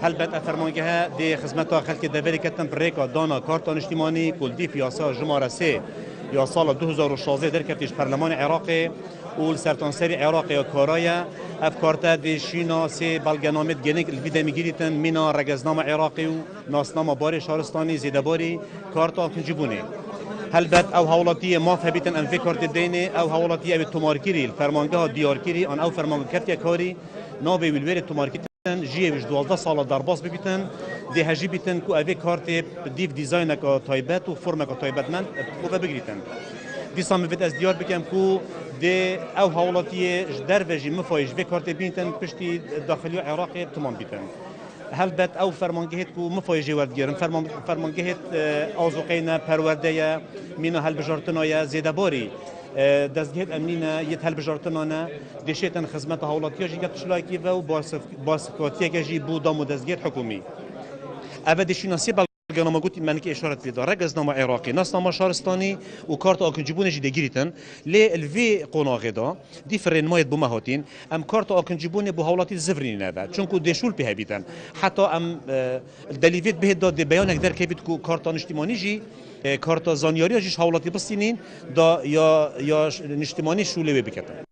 هلبت فرمانگه دی خدمت خلک دوری کتن پریکا دانا کارتان اجتماعی کلدی فیاسا جماره 3 یا سال 2016 در کتیش پارلمان عراقی و سرتانسری عراق یا کارایا افکارتا دی شینا سی بلگنامت گنگ الویده میگیریتن مینا رگزنامه عراقی و ناسنامه باری شهرستانی زیدباری کارتا کنجبونه هلبت او حوالاتی ما فهبیتن انفی کارت دینه او حوالاتی او تمارکیری فرمانگاه دیارکیری آن او فرمانگاه کرتی کاری نابه ویلویر تمارکیری جیه وش 12 سال درباس ببیتن دی هجی بیتن کو اوی کارت دیف دیزاین کا تایبت و فرم کا تایبت من کو بگیرتن دیسا مفید از دیار بکم کو دی او حوالاتی در وجی مفایج به کارت بینتن پشتی داخلی عراق تمام بیتن هلبت او فرمانگهت کو مفایجی وردگیرن فرمانگهت آزوقینا پرورده مینا هل بجارتنایا زیدباری دستگاه امنینا یه هل بجارتنانا دشیتن خدمت حوالاتی جی کتشلاکی و باسکاتی که بود دام دستگاه حکومی. ابدیشی نصیب برنامه گویی من که اشاره بیدا رگزنامه عراقی ناسنامه شهرستانی و کارت آکنجبونه جی دگیریتن لی الوی قناغه دا دی فرن ماید بومهاتین ام کارت آکنجبونه به حوالاتی زفرینی نده چون کو دشول به بیتن حتی ام دلیویت به داد بیان اگر که بیت کو کارت اجتماعی جی کارت زانیاری جیش حوالاتی بستینین دا یا اجتماعی شوله بکتن